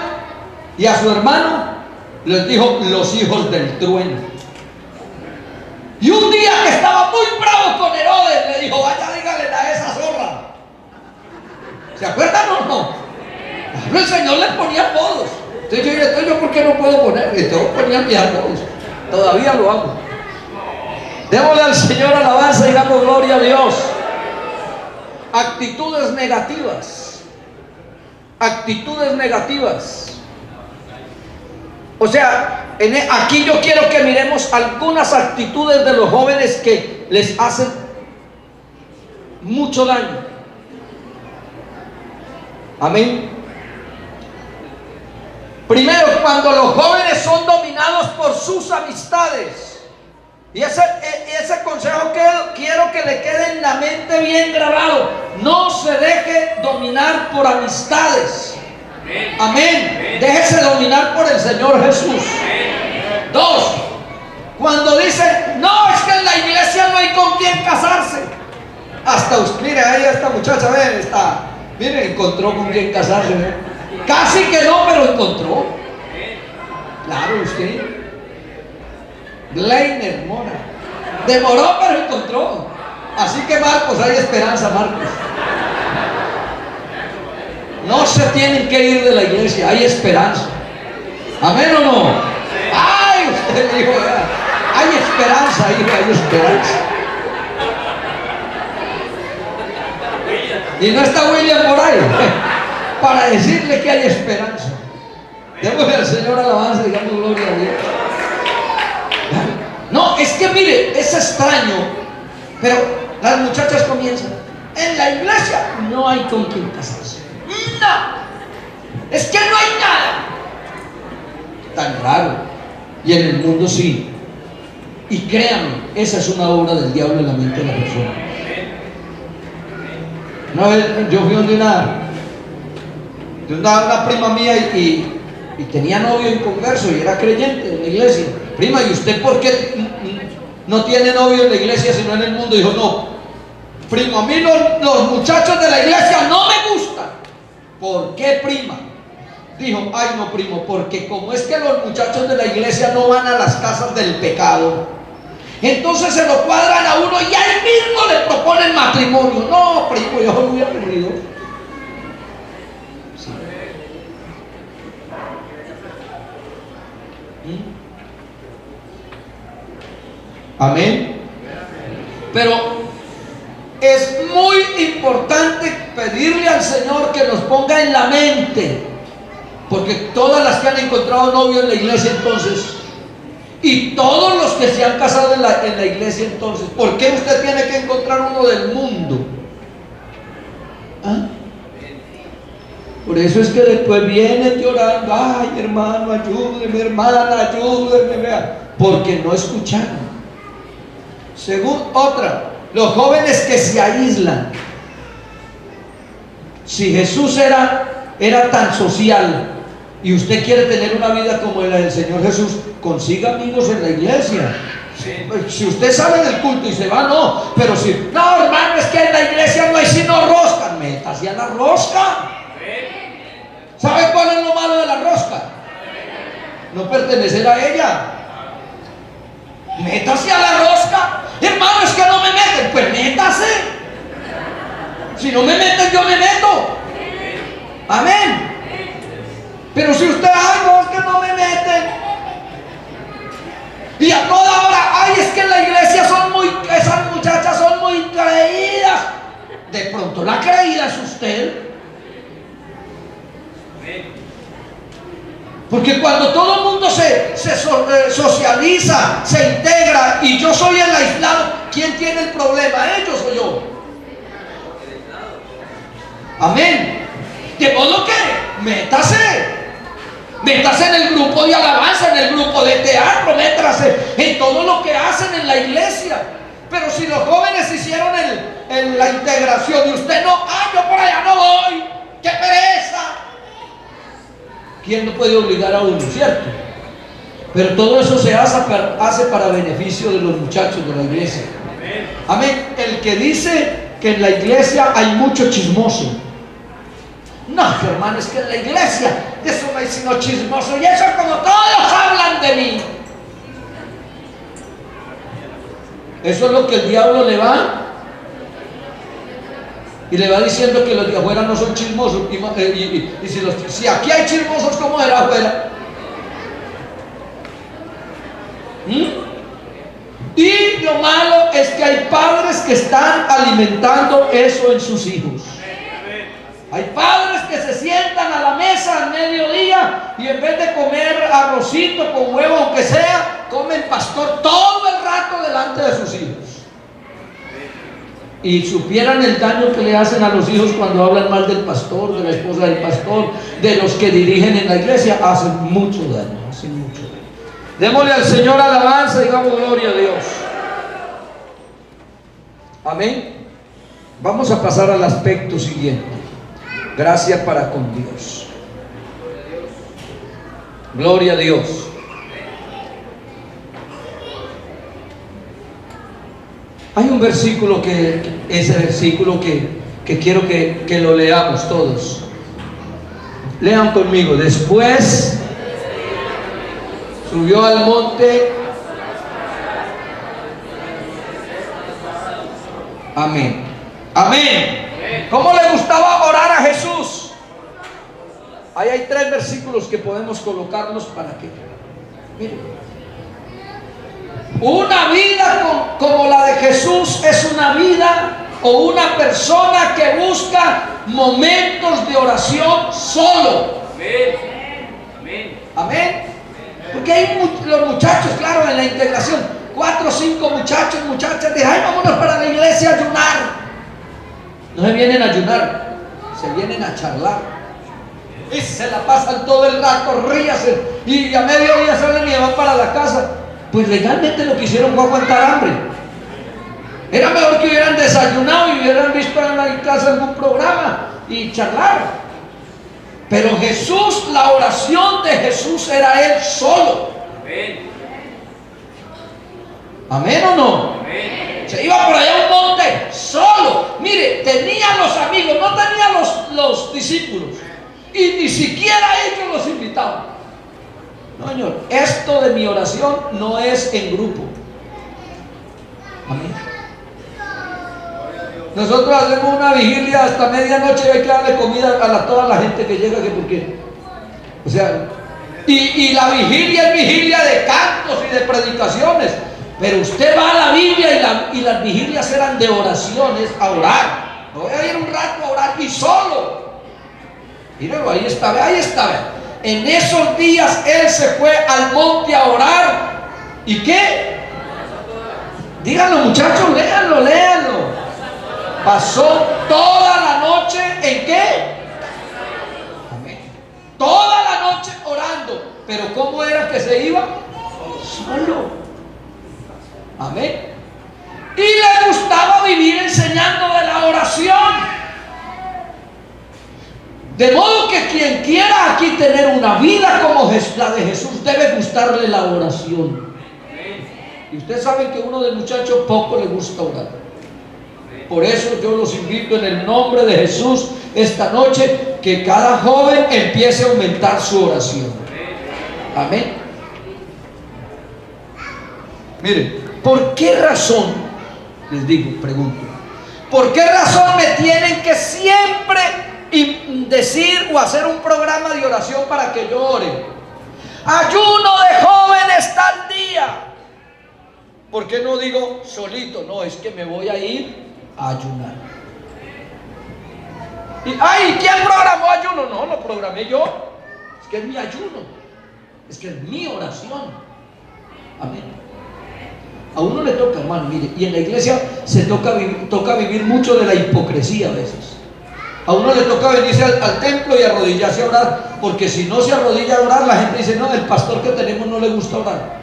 y a su hermano les dijo los hijos del trueno. Y un día que estaba muy bravo con Herodes, le dijo, vaya, dígale a esa zorra. ¿Se acuerdan o no? El Señor les ponía apodos. Entonces yo ¿por qué no puedo poner? Y todos ponían mis apodos. Todavía lo hago. Démosle al Señor alabanza y damos gloria a Dios. Actitudes negativas. Actitudes negativas. O sea, aquí yo quiero que miremos algunas actitudes de los jóvenes que les hacen mucho daño. Amén. Primero, cuando los jóvenes son dominados por sus amistades. Y ese consejo que quiero que le quede en la mente bien grabado. No se deje dominar por amistades. Amén. Déjese dominar por el Señor Jesús. 2. Cuando dicen, no, es que en la iglesia no hay con quién casarse. Hasta usted, mire, ahí esta muchacha, ven, está. Mire, encontró con quién casarse, ¿ve? Casi que no, pero encontró. Claro, usted. Blainer, mora. Demoró, pero encontró. Así que Marcos, hay esperanza, Marcos. No se tienen que ir de la iglesia, hay esperanza. ¿Amén o no? Ay, usted dijo, hay esperanza, hijo, hay esperanza. Y no está William por ahí para decirle que hay esperanza. Démosle al Señor alabanza, digamos gloria a Dios. No, es que mire, es extraño, pero las muchachas comienzan. En la iglesia no hay con quien casarse. No, es que no hay nada. Tan raro. Y en el mundo sí. Y créanme, esa es una obra del diablo en la mente de la persona. Una vez yo fui donde una prima mía y tenía novio inconverso y era creyente en la iglesia. Prima, ¿y usted por qué no tiene novio en la iglesia sino en el mundo? Dijo, no, primo, a mí los muchachos de la iglesia no me gustan. ¿Por qué, prima? Dijo, ay no, primo, porque como es que los muchachos de la iglesia no van a las casas del pecado, entonces se lo cuadran a uno y ahí mismo le proponen matrimonio. No, primo, yo soy muy aburrido. Sí. Amén. Pero es muy importante pedirle al Señor que nos ponga en la mente, porque todas las que han encontrado novio en la iglesia entonces, y todos los que se han casado en la iglesia entonces, ¿por qué usted tiene que encontrar uno del mundo? ¿Ah? Por eso es que después vienen llorando, ay hermano, ayúdeme, hermana, ayúdeme, vea, porque no escucharon. Según otra, los jóvenes que se aíslan. Si Jesús era tan social y usted quiere tener una vida como la del Señor Jesús, consiga amigos en la iglesia. Si usted sale del culto y se va, no. Pero si, no, hermano, es que en la iglesia no hay sino rosca, métase a la rosca. ¿Sabe cuál es lo malo de la rosca? No pertenecer a ella. Métase a la rosca. Hermano, es que no me meten. Pues métase. Si no me meten, yo me meto. Amén. Pero si usted, ay, no, es que no me meten. Y a toda hora, ay, es que en la iglesia esas muchachas son muy creídas. De pronto la creída es usted. Porque cuando todo el mundo se socializa, se integra y yo soy el aislado, ¿quién tiene el problema? ¿Ellos o yo? Amén. De modo que métase en el grupo de alabanza, en el grupo de teatro, métase en todo lo que hacen en la iglesia. Pero si los jóvenes hicieron la integración y usted no, yo por allá no voy, qué pereza. ¿Quién no puede obligar a uno, cierto? Pero todo eso se hace para beneficio de los muchachos de la iglesia. Amén. El que dice que en la iglesia hay mucho chismoso. No, hermano, es que en la iglesia de eso no hay sino chismoso. Y eso es como todos hablan de mí. Eso es lo que el diablo le va. Y le va diciendo que los de afuera no son chismosos. Y si aquí hay chismosos, ¿cómo era afuera? Y lo malo es que hay padres que están alimentando eso en sus hijos. Hay padres que se sientan a la mesa al mediodía y en vez de comer arrocito con huevo, aunque sea, comen pastor todo el rato delante de sus hijos. Y supieran el daño que le hacen a los hijos cuando hablan mal del pastor, de la esposa del pastor, de los que dirigen en la iglesia, hacen mucho daño, hacen mucho daño. Démosle al Señor alabanza, digamos gloria a Dios. Amén. Vamos a pasar al aspecto siguiente. Gracia para con Dios. Gloria a Dios. Hay un versículo que quiero que lo leamos todos. Lean conmigo. Después subió al monte. Amén. Amén. ¿Cómo le gustaba orar a Jesús? Ahí hay 3 versículos que podemos colocarlos para que miren. Una vida como la de Jesús es una vida o una persona que busca momentos de oración solo. Amén. Amén. Porque hay los muchachos, claro, en la integración, 4 o 5 muchachos, muchachas, dicen, ay, vámonos para la iglesia a ayunar. No se vienen a ayunar, se vienen a charlar. Y se la pasan todo el rato, ríase, y a mediodía salen y van para la casa. Pues legalmente lo que hicieron fue aguantar hambre. Era mejor que hubieran desayunado y hubieran visto en la casa algún programa y charlar. Pero Jesús, la oración de Jesús era Él solo. ¿Amén o no? Amén. Se iba por allá a un monte solo. Mire, tenía los amigos, no tenía los discípulos. Y ni siquiera ellos los invitaban. No, Señor, esto de mi oración no es en grupo. Amén. Nosotros hacemos una vigilia hasta medianoche y hay que darle comida a toda la gente que llega, que porque, o sea, y la vigilia es vigilia de cantos y de predicaciones, pero usted va a la Biblia y las vigilias eran de oraciones, a orar. No voy a ir un rato a orar y solo. Míralo, ahí está. En esos días él se fue al monte a orar. ¿Y qué? Díganlo, muchachos, léanlo. Pasó toda la noche ¿en qué? Amén. Toda la noche orando. Pero ¿cómo era que se iba? Solo. Amén. Y le gustaba vivir enseñando de la oración. De modo que quien quiera aquí tener una vida como la de Jesús, debe gustarle la oración. Y ustedes saben que a uno de muchachos poco le gusta orar. Por eso yo los invito en el nombre de Jesús esta noche, que cada joven empiece a aumentar su oración. Amén. Miren, ¿por qué razón? Les digo, pregunto, ¿por qué razón me tienen que siempre decir o hacer un programa de oración para que yo ore? Ayuno de jóvenes tal día. ¿Por qué no digo solito? No, es que me voy a ir a ayunar. Y, ay, ¿quién programó ayuno? No, lo programé yo. Es que es mi ayuno. Es que es mi oración. Amén. A uno le toca, hermano, mire, y en la iglesia se toca vivir mucho de la hipocresía a veces. A uno le toca venirse al templo y arrodillarse a orar, porque si no se arrodilla a orar, la gente dice, no, el pastor que tenemos no le gusta orar.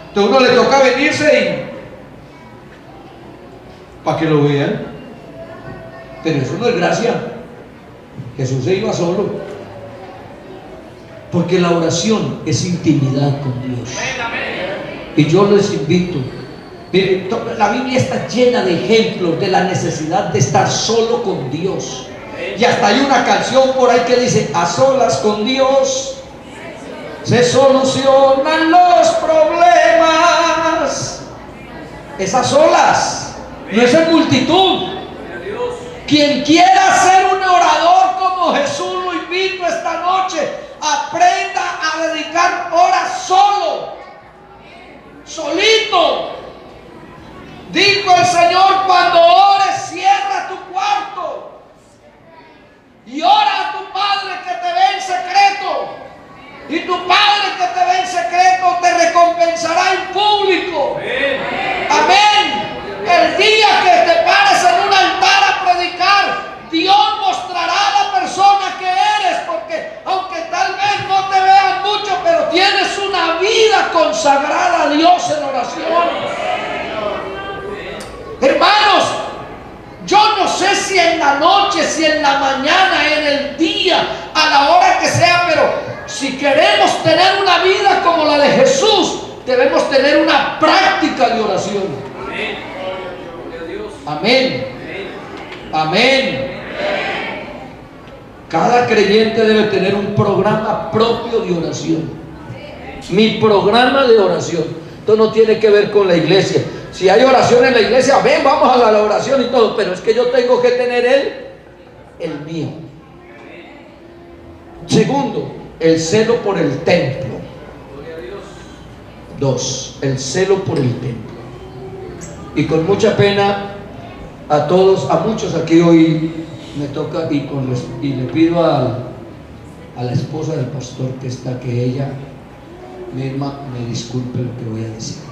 Entonces a uno le toca venirse para que lo vean. Pero eso no es gracia. Jesús se iba solo. Porque la oración es intimidad con Dios. Y yo les invito. Miren, la Biblia está llena de ejemplos de la necesidad de estar solo con Dios. Y hasta hay una canción por ahí que dice, a solas con Dios se solucionan los problemas. Es a solas, no es en multitud. Quien quiera ser un orador como Jesús, lo invito esta noche, aprenda a dedicar horas solo, solito. Dijo el Señor, cuando ores, cierra tu cuarto y ora a tu Padre que te ve en secreto, y tu Padre que te ve en secreto te recompensará en público. Amén. El día que te pares en un altar a predicar, Dios mostrará a la persona que eres, porque aunque tal vez no te vean mucho, pero tienes una vida consagrada a Dios en oración. Hermanos, en la noche, si en la mañana, en el día, a la hora que sea, pero si queremos tener una vida como la de Jesús, debemos tener una práctica de oración. Amén. Amén. Cada creyente debe tener un programa propio de oración. Mi programa de oración. Esto no tiene que ver con la iglesia. Si hay oración en la iglesia, ven, vamos a la oración y todo, pero es que yo tengo que tener el mío. Segundo, el celo por el templo. 2, el celo por el templo. Y con mucha pena a todos, a muchos aquí hoy me toca, y le pido a la esposa del pastor que está, que ella misma me disculpe lo que voy a decir,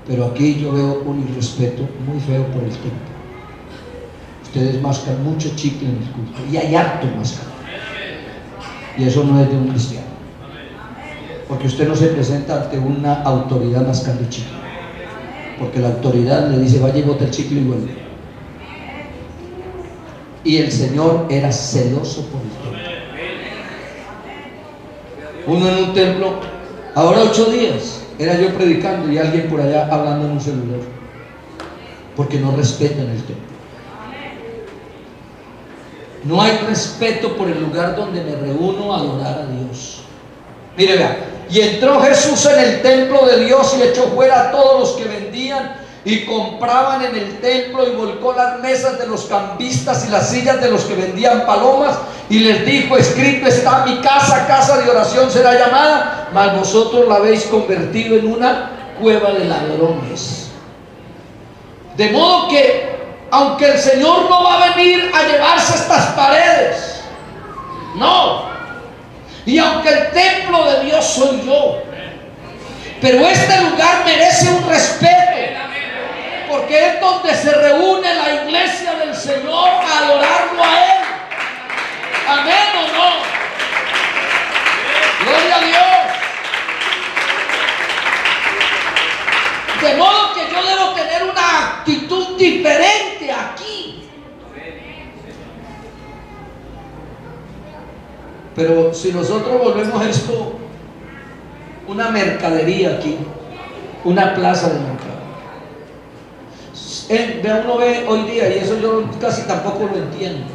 pero aquí yo veo un irrespeto muy feo por el templo. Ustedes mascan mucho chicle en el culto, y hay harto mascado, y eso no es de un cristiano, porque usted no se presenta ante una autoridad mascando chicle, porque la autoridad le dice vaya y bote el chicle y vuelve. Y el Señor era celoso por el templo. Uno en un templo, ahora 8 días, era yo predicando y alguien por allá hablando en un celular, porque no respetan el templo. No hay respeto por el lugar donde me reúno a adorar a Dios. Mire, vea, y entró Jesús en el templo de Dios y echó fuera a todos los que vendían y compraban en el templo, y volcó las mesas de los cambistas y las sillas de los que vendían palomas, y les dijo: escrito está, mi casa, casa de oración será llamada, mas vosotros la habéis convertido en una cueva de ladrones. De modo que, aunque el Señor no va a venir a llevarse estas paredes, no, y aunque el templo de Dios soy yo, pero este lugar merece un respeto, porque es donde se reúne la iglesia del Señor a adorarlo a Él. Amén o no. Gloria a Dios. De modo que yo debo tener una actitud diferente aquí. Pero si nosotros volvemos esto una mercadería aquí, una plaza de mercado, uno ve hoy día, y eso yo casi tampoco lo entiendo,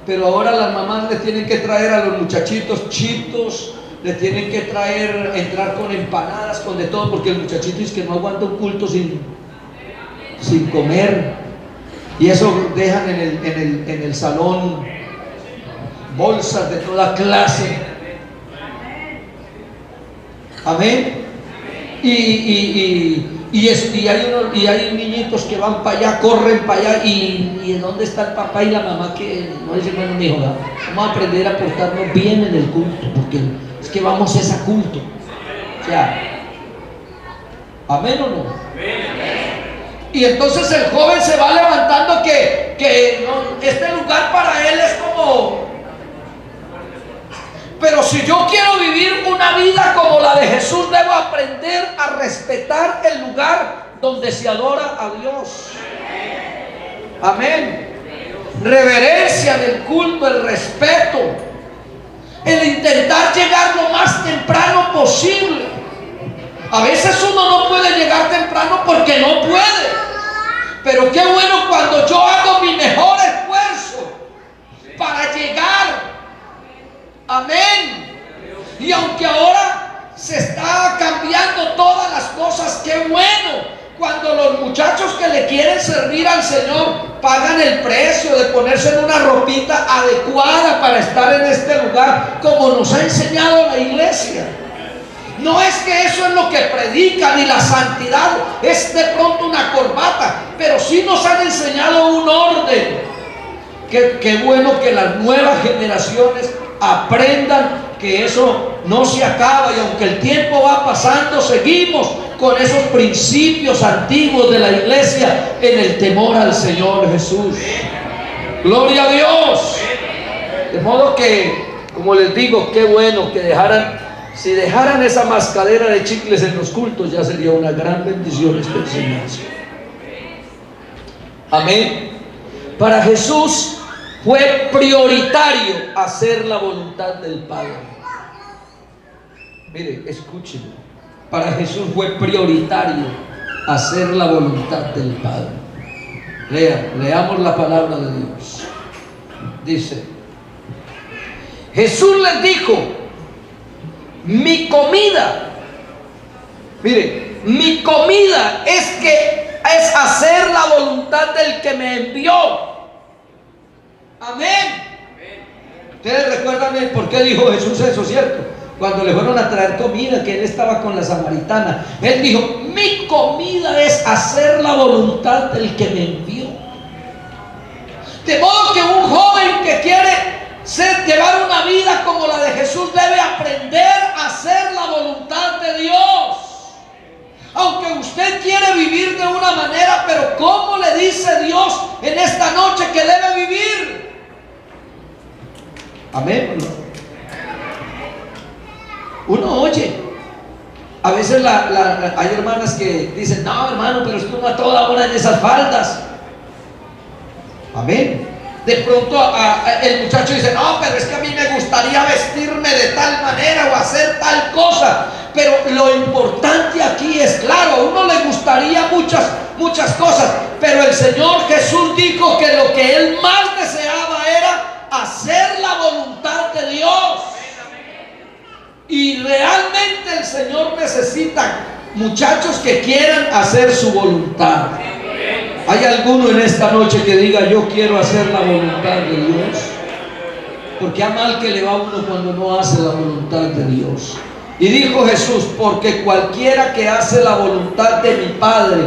pero ahora las mamás le tienen que traer a los muchachitos chitos, le tienen que traer, entrar con empanadas, con de todo, porque el muchachito es que no aguanta un culto sin comer, y eso dejan en el salón bolsas de toda clase. Amén. Y hay niñitos que van para allá, corren para allá, y ¿dónde está el papá y la mamá que no dice: bueno, mi hijo, vamos a aprender a portarnos bien en el culto, porque es que vamos a ese culto? O sea, ¿amén o no? Y entonces el joven se va levantando que no, este lugar para él es como... Pero si yo quiero vivir una vida como la de Jesús, debo aprender a respetar el lugar donde se adora a Dios. Amén. Reverencia del culto, el respeto, el intentar llegar lo más temprano posible. A veces uno no puede llegar temprano porque no puede, pero qué bueno cuando yo hago mi mejor esfuerzo para llegar. Amén. Y aunque ahora se está cambiando todas las cosas, qué bueno cuando los muchachos que le quieren servir al Señor pagan el precio de ponerse en una ropita adecuada para estar en este lugar, como nos ha enseñado la iglesia. No es que eso es lo que predican, ni la santidad es de pronto una corbata, pero sí nos han enseñado un orden. Qué bueno que las nuevas generaciones aprendan que eso no se acaba, y aunque el tiempo va pasando, seguimos con esos principios antiguos de la iglesia en el temor al Señor Jesús. Gloria a Dios. De modo que, como les digo, qué bueno que si dejaran esa mascadera de chicles en los cultos, ya sería una gran bendición esta enseñanza. Amén. Para Jesús fue prioritario hacer la voluntad del Padre. Mire, escúchelo. Para Jesús fue prioritario hacer la voluntad del Padre. Leamos la palabra de Dios. Dice: Jesús les dijo: mi comida, mire, mi comida es hacer la voluntad del que me envió. Amén. Ustedes recuerdan por qué dijo Jesús eso, ¿cierto? Cuando le fueron a traer comida, que él estaba con la samaritana, él dijo: mi comida es hacer la voluntad del que me envió. De modo que un joven que quiere llevar una vida como la de Jesús debe aprender a hacer la voluntad de Dios. Aunque usted quiere vivir de una manera, pero ¿cómo le dice Dios en esta noche que debe vivir? Amén. Uno oye, a veces hay hermanas que dicen: no, hermano, pero es que uno a toda hora en esas faldas. Amén. De pronto el muchacho dice: no, pero es que a mí me gustaría vestirme de tal manera o hacer tal cosa. Pero lo importante aquí es, claro, a uno le gustaría muchas cosas, pero el Señor Jesús dijo que lo que él más deseaba era hacer la voluntad de Dios. Y realmente el Señor necesita muchachos que quieran hacer su voluntad. ¿Hay alguno en esta noche que diga: yo quiero hacer la voluntad de Dios? Porque a mal que le va a uno cuando no hace la voluntad de Dios. Y dijo Jesús: porque cualquiera que hace la voluntad de mi Padre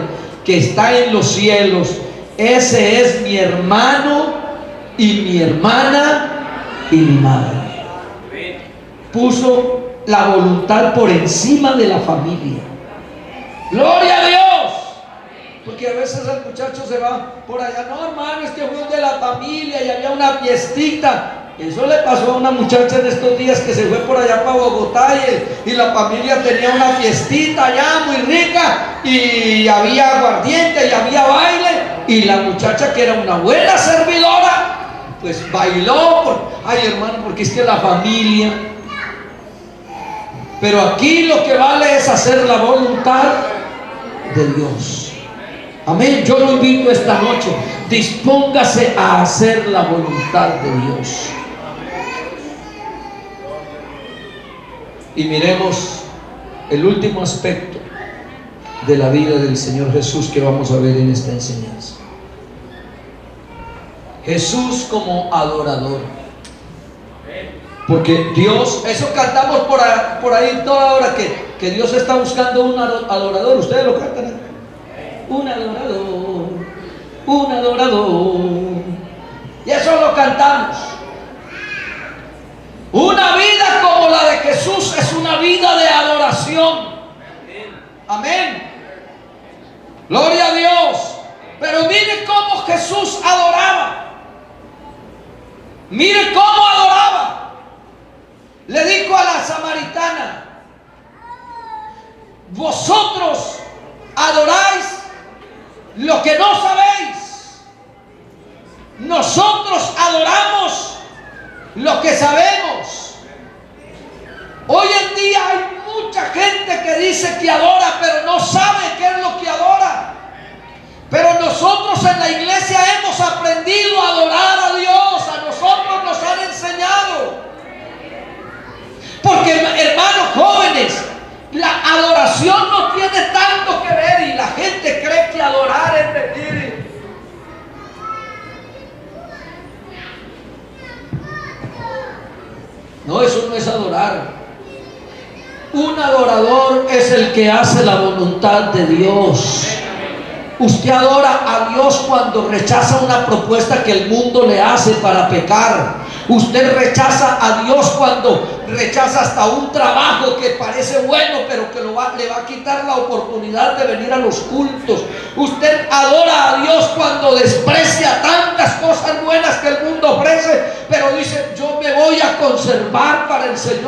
que está en los cielos, ese es mi hermano y mi hermana y mi madre. Puso la voluntad por encima de la familia. ¡Gloria a Dios! Porque a veces el muchacho se va por allá: no, hermano, es que fue de la familia y había una fiestita. Eso le pasó a una muchacha en estos días que se fue por allá para Bogotá y la familia tenía una fiestita allá muy rica y había aguardiente y había baile, y la muchacha, que era una buena servidora, pues bailó ay, hermano, porque es que la familia. Pero aquí lo que vale es hacer la voluntad de Dios. Amén. Yo lo invito esta noche: dispóngase a hacer la voluntad de Dios. Y miremos el último aspecto de la vida del Señor Jesús que vamos a ver en esta enseñanza. Jesús como adorador. Porque Dios, eso cantamos por ahí toda hora, que Dios está buscando un adorador. Ustedes lo cantan, ¿eh? Un adorador, un adorador. Y eso lo cantamos. Una vida como la de Jesús es una vida de adoración. Amén. Gloria a Dios. Pero mire cómo Jesús adoraba. Mire cómo adoraba. Le dijo a la samaritana: vosotros adoráis lo que no sabéis. Nosotros adoramos lo que sabemos. Hoy en día hay mucha gente que dice que adora, pero no sabe qué es lo que adora. Pero nosotros en la iglesia hemos aprendido a adorar a Dios. A nosotros nos han enseñado. Porque, hermanos jóvenes, la adoración no tiene tanto que ver, y la gente cree que adorar es venir. No, eso no es adorar. Un adorador es el que hace la voluntad de Dios. Usted adora a Dios cuando rechaza una propuesta que el mundo le hace para pecar. Usted rechaza a Dios cuando rechaza hasta un trabajo que parece bueno, pero que le va a quitar la oportunidad de venir a los cultos. Usted adora a Dios cuando desprecia tantas cosas buenas que el mundo ofrece, pero dice: yo me voy a conservar para el Señor.